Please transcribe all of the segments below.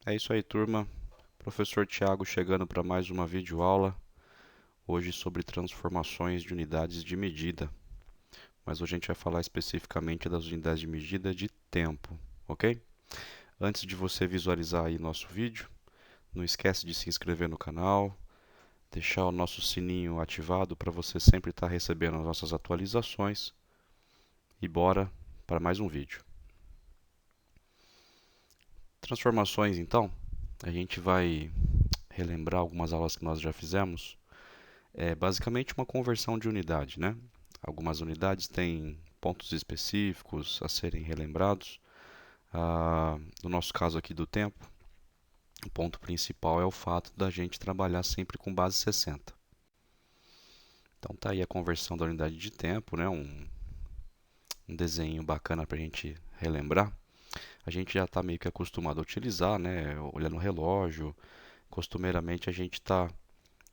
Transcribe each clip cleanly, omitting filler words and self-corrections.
É isso aí, turma. Professor Tiago chegando para mais uma videoaula, hoje sobre transformações de unidades de medida. Mas hoje a gente vai falar especificamente das unidades de medida de tempo, ok? Antes de você visualizar aí nosso vídeo, não esquece de se inscrever no canal, deixar o nosso sininho ativado para você sempre estar recebendo as nossas atualizações. E bora para mais um vídeo. Transformações, então, a gente vai relembrar algumas aulas que nós já fizemos. É basicamente uma conversão de unidade, né? Algumas unidades têm pontos específicos a serem relembrados. No nosso caso aqui do tempo, o ponto principal é o fato da gente trabalhar sempre com base 60. Então tá aí a conversão da unidade de tempo, né? Um desenho bacana para a gente relembrar. A gente já está meio que acostumado a utilizar, né? Olhando o relógio, costumeiramente a gente está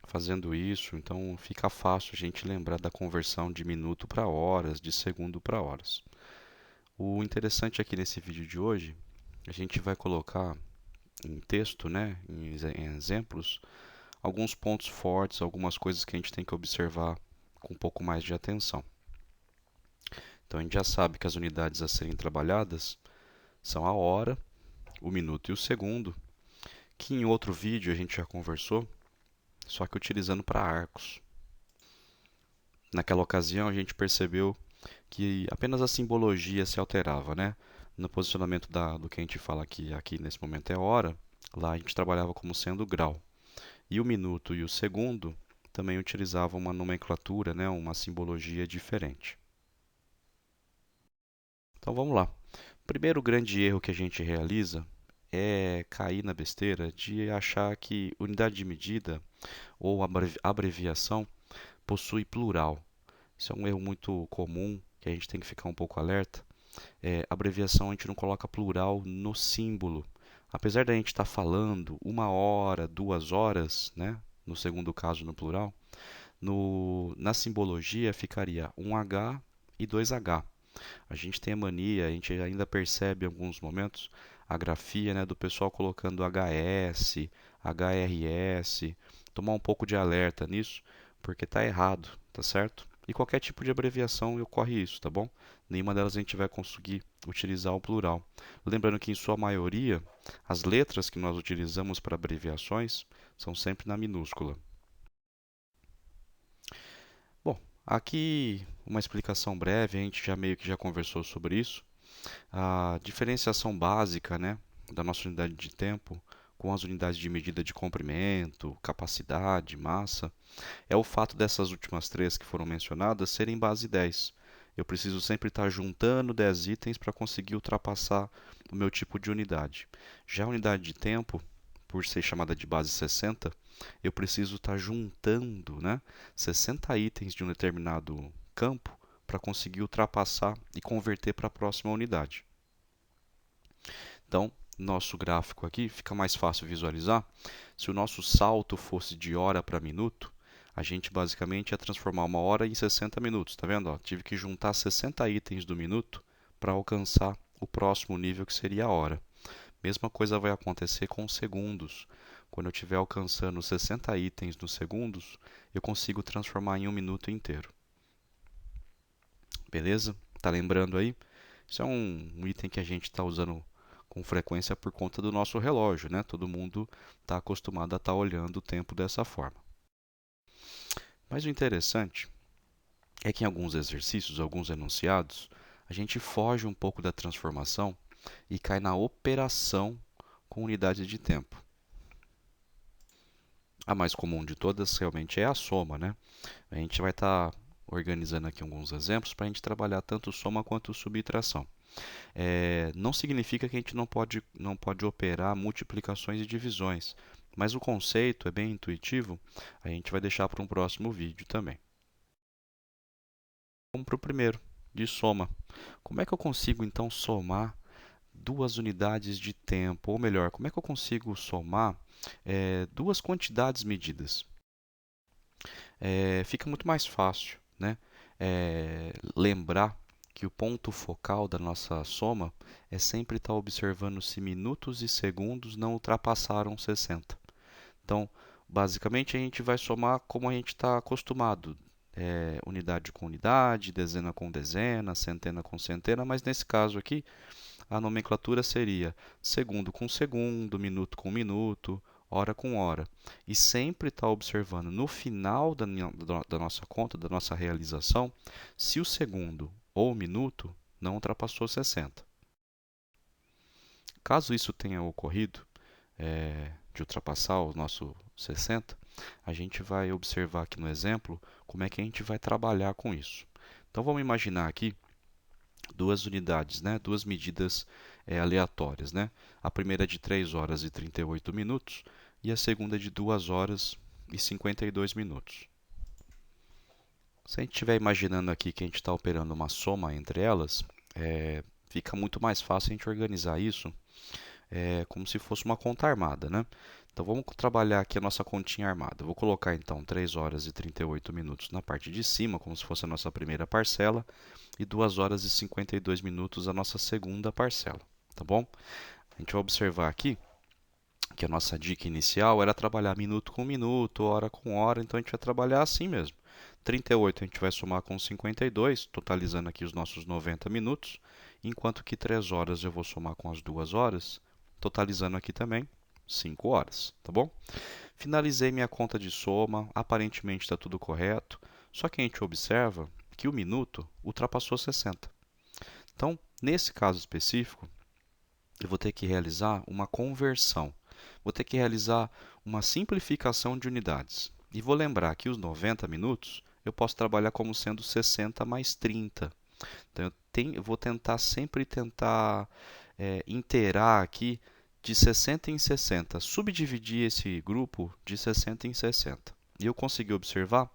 fazendo isso, então fica fácil a gente lembrar da conversão de minuto para horas, de segundo para horas. O interessante aqui nesse vídeo de hoje, a gente vai colocar em texto, né, em exemplos, alguns pontos fortes, algumas coisas que a gente tem que observar com um pouco mais de atenção. Então a gente já sabe que as unidades a serem trabalhadas são a hora, o minuto e o segundo, que em outro vídeo a gente já conversou, só que utilizando para arcos. Naquela ocasião a gente percebeu que apenas a simbologia se alterava, né? No posicionamento do que a gente fala aqui nesse momento é hora, lá a gente trabalhava como sendo grau. E o minuto e o segundo também utilizavam uma nomenclatura, né? Uma simbologia diferente. Então vamos lá. O primeiro grande erro que a gente realiza é cair na besteira de achar que unidade de medida ou abreviação possui plural. Isso é um erro muito comum que a gente tem que ficar um pouco alerta. Abreviação a gente não coloca plural no símbolo. Apesar da gente estar falando 1 hora, 2 horas, né? No segundo caso no plural, na simbologia ficaria um H e 2H. A gente tem a mania, a gente ainda percebe em alguns momentos a grafia, né, do pessoal colocando HS, HRS. Tomar um pouco de alerta nisso, porque está errado, tá certo? E qualquer tipo de abreviação ocorre isso, tá bom? Nenhuma delas a gente vai conseguir utilizar o plural. Lembrando que, em sua maioria, as letras que nós utilizamos para abreviações são sempre na minúscula. Bom, aqui uma explicação breve, a gente já meio que já conversou sobre isso. A diferenciação básica, né, da nossa unidade de tempo com as unidades de medida de comprimento, capacidade, massa, é o fato dessas últimas três que foram mencionadas serem base 10. Eu preciso sempre estar juntando 10 itens para conseguir ultrapassar o meu tipo de unidade. Já a unidade de tempo, por ser chamada de base 60, eu preciso estar juntando, né, 60 itens de um determinado campo para conseguir ultrapassar e converter para a próxima unidade. Então, nosso gráfico aqui fica mais fácil visualizar. Se o nosso salto fosse de hora para minuto, a gente basicamente ia transformar 1 hora em 60 minutos. Tá vendo? Ó, tive que juntar 60 itens do minuto para alcançar o próximo nível, que seria a hora. Mesma coisa vai acontecer com os segundos. Quando eu estiver alcançando 60 itens nos segundos, eu consigo transformar em um minuto inteiro. Beleza? Tá lembrando aí? Isso é um item que a gente está usando com frequência por conta do nosso relógio, né? Todo mundo está acostumado a estar olhando o tempo dessa forma. Mas o interessante é que em alguns exercícios, alguns enunciados, a gente foge um pouco da transformação e cai na operação com unidade de tempo. A mais comum de todas realmente é a soma, né? A gente vai estar organizando aqui alguns exemplos para a gente trabalhar tanto soma quanto subtração. Não significa que a gente não pode operar multiplicações e divisões, mas o conceito é bem intuitivo, a gente vai deixar para um próximo vídeo também. Vamos para o primeiro, de soma. Como é que eu consigo então somar duas unidades de tempo? Ou melhor, como é que eu consigo somar duas quantidades medidas? Fica muito mais fácil, né? Lembrar que o ponto focal da nossa soma é sempre estar observando se minutos e segundos não ultrapassaram 60. Então, basicamente, a gente vai somar como a gente está acostumado. Unidade com unidade, dezena com dezena, centena com centena, mas nesse caso aqui, a nomenclatura seria segundo com segundo, minuto com minuto, hora com hora. E sempre está observando no final da nossa conta, da nossa realização, se o segundo ou o minuto não ultrapassou 60. Caso isso tenha ocorrido, de ultrapassar o nosso 60, a gente vai observar aqui no exemplo como é que a gente vai trabalhar com isso. Então vamos imaginar aqui duas unidades, né? Duas medidas aleatórias. Né? A primeira é de 3 horas e 38 minutos e a segunda é de 2 horas e 52 minutos. Se a gente estiver imaginando aqui que a gente está operando uma soma entre elas, fica muito mais fácil a gente organizar isso como se fosse uma conta armada, né? Então vamos trabalhar aqui a nossa continha armada. Vou colocar então 3 horas e 38 minutos na parte de cima, como se fosse a nossa primeira parcela, e 2 horas e 52 minutos a nossa segunda parcela, tá bom? A gente vai observar aqui que a nossa dica inicial era trabalhar minuto com minuto, hora com hora, então a gente vai trabalhar assim mesmo. 38 a gente vai somar com 52, totalizando aqui os nossos 90 minutos, enquanto que 3 horas eu vou somar com as 2 horas, totalizando aqui também 5 horas, tá bom? Finalizei minha conta de soma, aparentemente está tudo correto, só que a gente observa que o minuto ultrapassou 60. Então, nesse caso específico, eu vou ter que realizar uma conversão. Vou ter que realizar uma simplificação de unidades. E vou lembrar que os 90 minutos eu posso trabalhar como sendo 60 mais 30. Então, eu vou tentar inteirar aqui de 60 em 60, subdividir esse grupo de 60 em 60. E eu consegui observar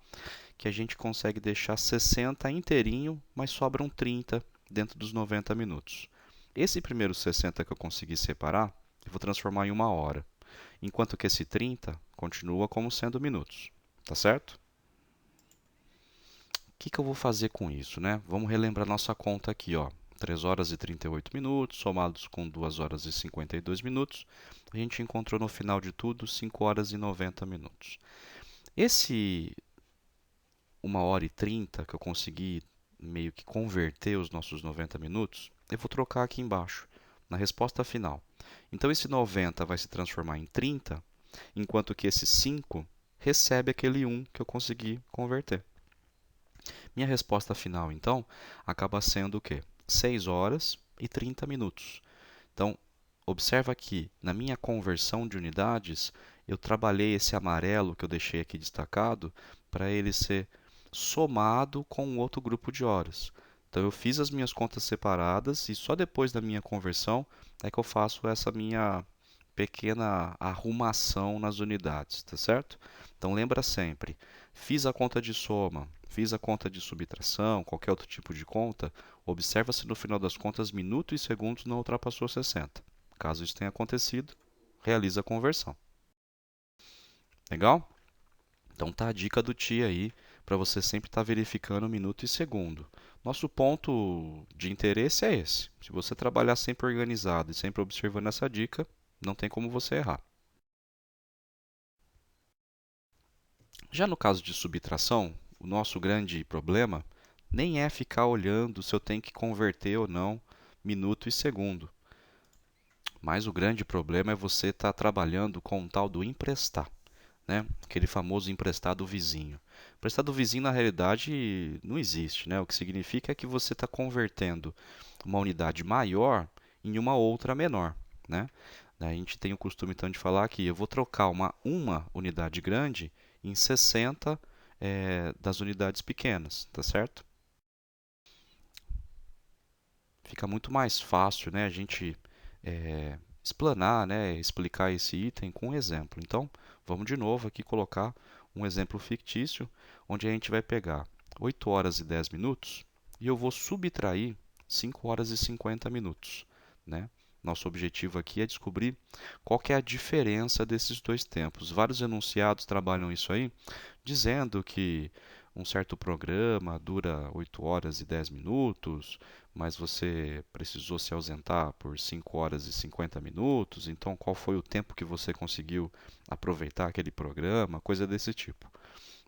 que a gente consegue deixar 60 inteirinho, mas sobram 30 dentro dos 90 minutos. Esse primeiro 60 que eu consegui separar, eu vou transformar em uma hora, enquanto que esse 30 continua como sendo minutos, tá certo? O que eu vou fazer com isso, né? Vamos relembrar nossa conta aqui, ó. 3 horas e 38 minutos, somados com 2 horas e 52 minutos, a gente encontrou no final de tudo 5 horas e 90 minutos. Esse 1 hora e 30 que eu consegui meio que converter os nossos 90 minutos, eu vou trocar aqui embaixo, na resposta final. Então, esse 90 vai se transformar em 30, enquanto que esse 5 recebe aquele 1 que eu consegui converter. Minha resposta final, então, acaba sendo o quê? 6 horas e 30 minutos. Então, observa que na minha conversão de unidades, eu trabalhei esse amarelo que eu deixei aqui destacado para ele ser somado com um outro grupo de horas. Então, eu fiz as minhas contas separadas e só depois da minha conversão é que eu faço essa minha pequena arrumação nas unidades, tá certo? Então, lembra sempre, fiz a conta de soma, fiz a conta de subtração, qualquer outro tipo de conta, observa se no final das contas minutos e segundos não ultrapassou 60. Caso isso tenha acontecido, realiza a conversão. Legal? Então tá a dica do tio aí para você sempre estar verificando minuto e segundo. Nosso ponto de interesse é esse. Se você trabalhar sempre organizado e sempre observando essa dica, não tem como você errar. Já no caso de subtração, o nosso grande problema nem é ficar olhando se eu tenho que converter ou não minuto e segundo. Mas o grande problema é você estar trabalhando com o tal do emprestar, né? Aquele famoso emprestado vizinho. Emprestado vizinho, na realidade, não existe, né? O que significa é que você está convertendo uma unidade maior em uma outra menor, né? A gente tem o costume, então, de falar que eu vou trocar uma unidade grande em 60 das unidades pequenas, tá certo? Fica muito mais fácil, né, a gente explanar, né, explicar esse item com um exemplo. Então, vamos de novo aqui colocar um exemplo fictício, onde a gente vai pegar 8 horas e 10 minutos e eu vou subtrair 5 horas e 50 minutos, né? Nosso objetivo aqui é descobrir qual que é a diferença desses dois tempos. Vários enunciados trabalham isso aí, dizendo que um certo programa dura 8 horas e 10 minutos, mas você precisou se ausentar por 5 horas e 50 minutos, então qual foi o tempo que você conseguiu aproveitar aquele programa, coisa desse tipo.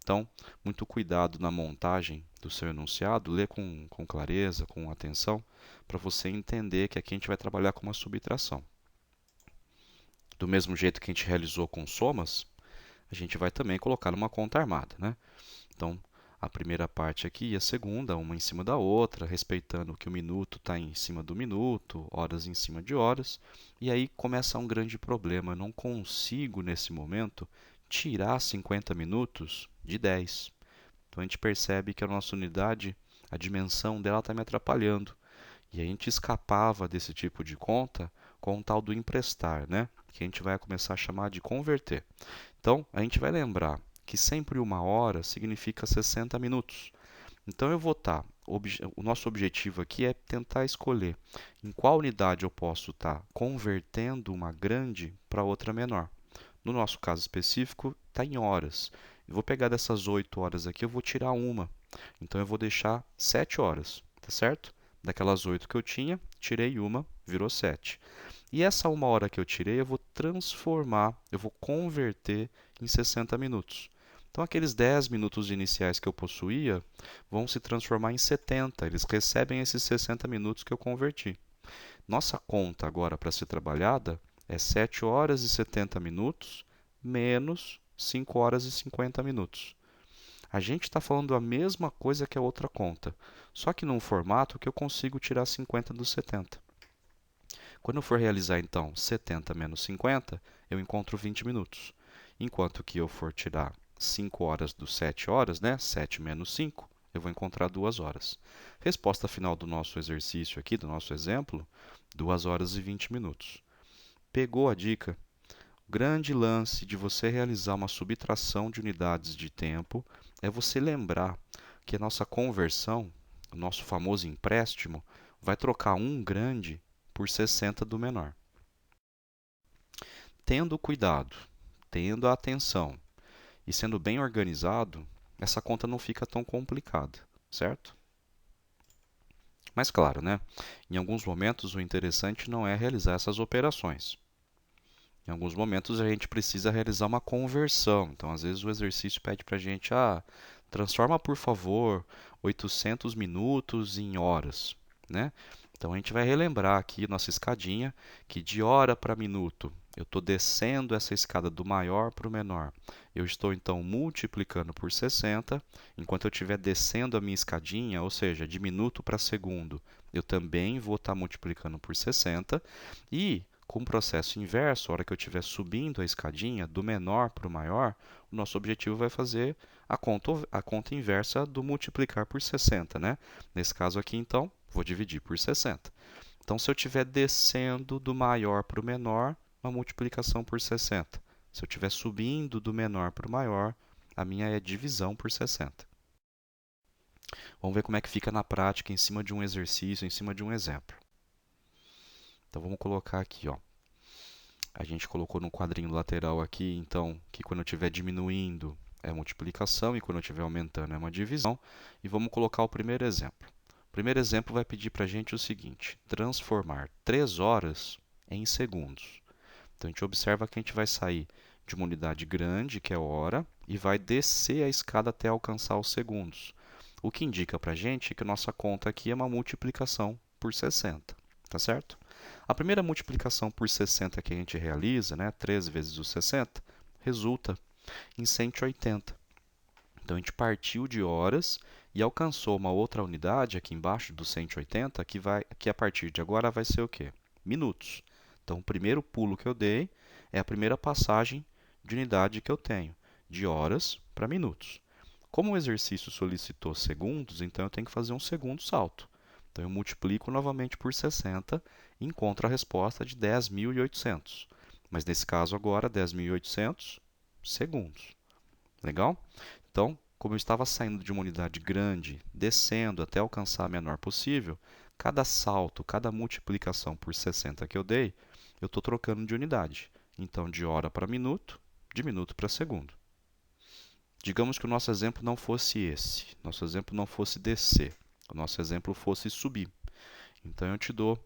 Então, muito cuidado na montagem do seu enunciado, lê com clareza, com atenção, para você entender que aqui a gente vai trabalhar com uma subtração. Do mesmo jeito que a gente realizou com somas, a gente vai também colocar numa conta armada, né? Então, a primeira parte aqui e a segunda, uma em cima da outra, respeitando que o minuto está em cima do minuto, horas em cima de horas. E aí começa um grande problema. Eu não consigo, nesse momento, tirar 50 minutos de 10. Então a gente percebe que a nossa unidade, a dimensão dela está me atrapalhando. E a gente escapava desse tipo de conta com o tal do emprestar, né? Que a gente vai começar a chamar de converter. Então, a gente vai lembrar que sempre 1 hora significa 60 minutos. Então, eu vou estar. O nosso objetivo aqui é tentar escolher em qual unidade eu posso estar convertendo uma grande para outra menor. No nosso caso específico, está em horas. Eu vou pegar dessas 8 horas aqui, eu vou tirar uma. Então, eu vou deixar 7 horas, tá certo? Daquelas 8 que eu tinha, tirei uma, virou 7. E essa 1 hora que eu tirei, eu vou transformar, eu vou converter em 60 minutos. Então, aqueles 10 minutos iniciais que eu possuía vão se transformar em 70. Eles recebem esses 60 minutos que eu converti. Nossa conta agora para ser trabalhada é 7 horas e 70 minutos menos 5 horas e 50 minutos. A gente está falando a mesma coisa que a outra conta, só que num formato que eu consigo tirar 50 dos 70. Quando eu for realizar, então, 70 menos 50, eu encontro 20 minutos. Enquanto que eu for tirar 5 horas dos 7 horas, né? 7 menos 5, eu vou encontrar 2 horas. Resposta final do nosso exercício aqui, do nosso exemplo, 2 horas e 20 minutos. Pegou a dica? O grande lance de você realizar uma subtração de unidades de tempo é você lembrar que a nossa conversão, o nosso famoso empréstimo, vai trocar um grande por 60 do menor. Tendo cuidado, tendo a atenção e sendo bem organizado, essa conta não fica tão complicada, certo? Mas claro, né? Em alguns momentos o interessante não é realizar essas operações. Em alguns momentos a gente precisa realizar uma conversão. Então, às vezes o exercício pede para a gente, transforma por favor 800 minutos em horas, né? Então a gente vai relembrar aqui nossa escadinha, que de hora para minuto eu estou descendo essa escada do maior para o menor. Eu estou então multiplicando por 60, enquanto eu estiver descendo a minha escadinha, ou seja, de minuto para segundo, eu também vou estar multiplicando por 60. E com o processo inverso, a hora que eu estiver subindo a escadinha do menor para o maior, o nosso objetivo vai fazer a conta inversa do multiplicar por 60, né? Nesse caso aqui, então, vou dividir por 60. Então, se eu estiver descendo do maior para o menor, uma multiplicação por 60. Se eu estiver subindo do menor para o maior, a minha é divisão por 60. Vamos ver como é que fica na prática em cima de um exercício, em cima de um exemplo. Então, vamos colocar aqui, ó. A gente colocou no quadrinho lateral aqui, então, que quando eu estiver diminuindo é multiplicação e quando eu estiver aumentando é uma divisão. E vamos colocar o primeiro exemplo. O primeiro exemplo vai pedir para a gente o seguinte: transformar 3 horas em segundos. Então, a gente observa que a gente vai sair de uma unidade grande, que é hora, e vai descer a escada até alcançar os segundos. O que indica para a gente que a nossa conta aqui é uma multiplicação por 60, tá certo? A primeira multiplicação por 60 que a gente realiza, né, 13 vezes o 60, resulta em 180. Então, a gente partiu de horas e alcançou uma outra unidade aqui embaixo do 180, que a partir de agora vai ser o quê? Minutos. Então, o primeiro pulo que eu dei é a primeira passagem de unidade que eu tenho, de horas para minutos. Como o exercício solicitou segundos, então eu tenho que fazer um segundo salto. Então, eu multiplico novamente por 60 e encontro a resposta de 10.800. Mas nesse caso agora, 10.800 segundos. Legal? Então, como eu estava saindo de uma unidade grande, descendo até alcançar a menor possível, cada salto, cada multiplicação por 60 que eu dei, eu estou trocando de unidade. Então, de hora para minuto, de minuto para segundo. Digamos que o nosso exemplo não fosse esse, nosso exemplo não fosse descer, o nosso exemplo fosse subir. Então eu te dou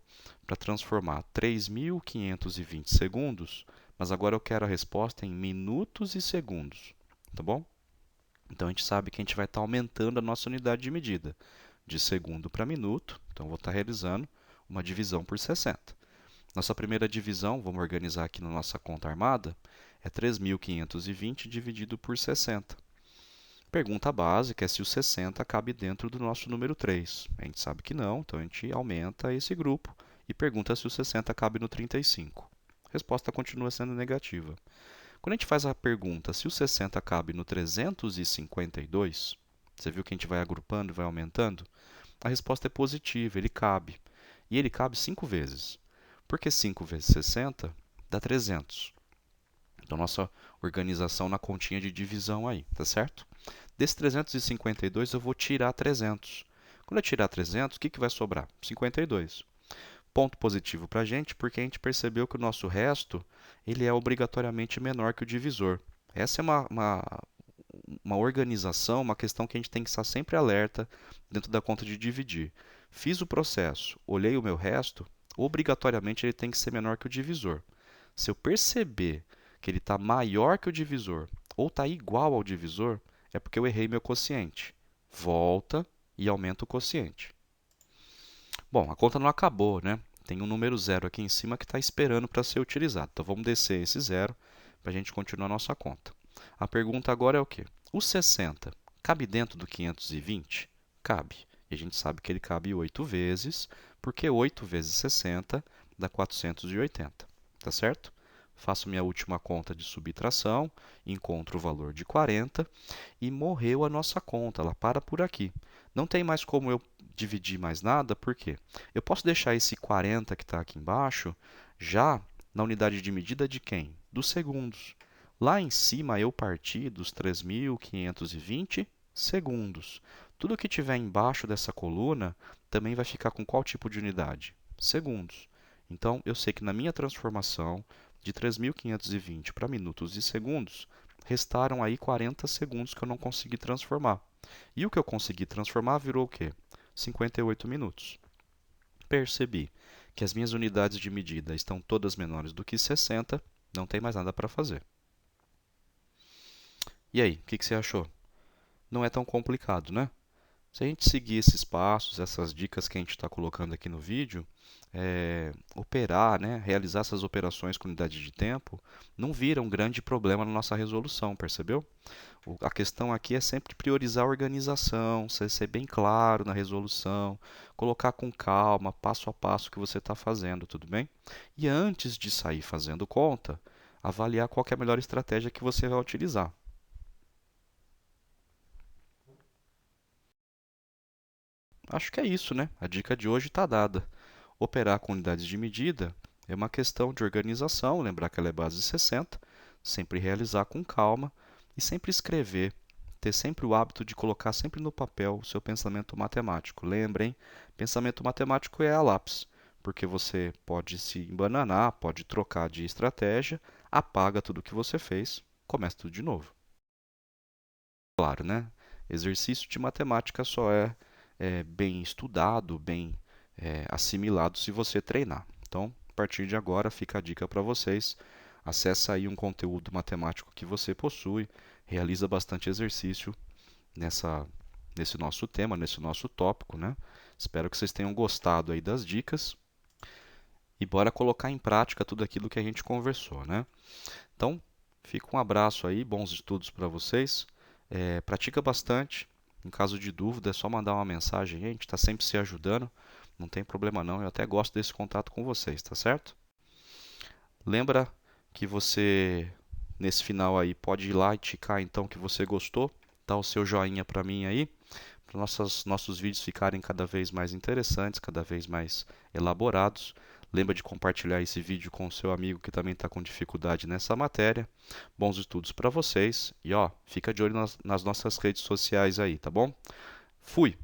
para transformar 3.520 segundos, mas agora eu quero a resposta em minutos e segundos, tá bom? Então a gente sabe que a gente vai estar aumentando a nossa unidade de medida de segundo para minuto, então eu vou estar realizando uma divisão por 60. Nossa primeira divisão, vamos organizar aqui na nossa conta armada, é 3.520 dividido por 60. Pergunta básica é se o 60 cabe dentro do nosso número 3. A gente sabe que não, então a gente aumenta esse grupo e pergunta se o 60 cabe no 35. A resposta continua sendo negativa. Quando a gente faz a pergunta se o 60 cabe no 352, você viu que a gente vai agrupando e vai aumentando? A resposta é positiva, ele cabe. E ele cabe 5 vezes. Porque 5 vezes 60 dá 300. Então, nossa organização na continha de divisão aí, tá certo? Desse 352 eu vou tirar 300. Quando eu tirar 300, o que vai sobrar? 52. Ponto positivo para a gente, porque a gente percebeu que o nosso resto ele é obrigatoriamente menor que o divisor. Essa é uma organização, uma questão que a gente tem que estar sempre alerta dentro da conta de dividir. Fiz o processo, olhei o meu resto, obrigatoriamente ele tem que ser menor que o divisor. Se eu perceber que ele está maior que o divisor ou está igual ao divisor, é porque eu errei meu quociente. Volta e aumenta o quociente. Bom, a conta não acabou, né? Tem um número zero aqui em cima que está esperando para ser utilizado. Então vamos descer esse zero para a gente continuar a nossa conta. A pergunta agora é o quê? O 60 cabe dentro do 520? Cabe. E a gente sabe que ele cabe 8 vezes, porque 8 vezes 60 dá 480. Tá certo? Faço minha última conta de subtração, encontro o valor de 40 e morreu a nossa conta, ela para por aqui. Não tem mais como eu dividir mais nada, por quê? Eu posso deixar esse 40 que está aqui embaixo já na unidade de medida de quem? Dos segundos. Lá em cima eu parti dos 3.520 segundos. Tudo que tiver embaixo dessa coluna também vai ficar com qual tipo de unidade? Segundos. Então, eu sei que na minha transformação de 3.520 para minutos e segundos, restaram aí 40 segundos que eu não consegui transformar. E o que eu consegui transformar virou o quê? 58 minutos. Percebi que as minhas unidades de medida estão todas menores do que 60, não tem mais nada para fazer. E aí, o que você achou? Não é tão complicado, né? Se a gente seguir esses passos, essas dicas que a gente está colocando aqui no vídeo, operar, né, realizar essas operações com unidade de tempo, não vira um grande problema na nossa resolução, percebeu? A questão aqui é sempre priorizar a organização, ser bem claro na resolução, colocar com calma, passo a passo o que você está fazendo, tudo bem? E antes de sair fazendo conta, avaliar qual que é a melhor estratégia que você vai utilizar. Acho que é isso, né? A dica de hoje está dada. Operar com unidades de medida é uma questão de organização, lembrar que ela é base 60, sempre realizar com calma e sempre escrever, ter sempre o hábito de colocar sempre no papel o seu pensamento matemático. Lembrem, pensamento matemático é a lápis, porque você pode se embananar, pode trocar de estratégia, apaga tudo que você fez, começa tudo de novo. Claro, né? Exercício de matemática só é bem estudado, bem assimilado se você treinar. Então, a partir de agora, fica a dica para vocês. Acesse aí um conteúdo matemático que você possui, realiza bastante exercício nesse nosso tema, nesse nosso tópico, né? Espero que vocês tenham gostado aí das dicas e bora colocar em prática tudo aquilo que a gente conversou, né? Então, fica um abraço aí, bons estudos para vocês. Pratica bastante. Em caso de dúvida, é só mandar uma mensagem aí, a gente está sempre se ajudando. Não tem problema não, eu até gosto desse contato com vocês, tá certo? Lembra que você, nesse final aí, pode ir lá e ticar então que você gostou, dá o seu joinha para mim aí, para nossos vídeos ficarem cada vez mais interessantes, cada vez mais elaborados. Lembra de compartilhar esse vídeo com o seu amigo que também está com dificuldade nessa matéria. Bons estudos para vocês e ó, fica de olho nas nossas redes sociais aí, tá bom? Fui!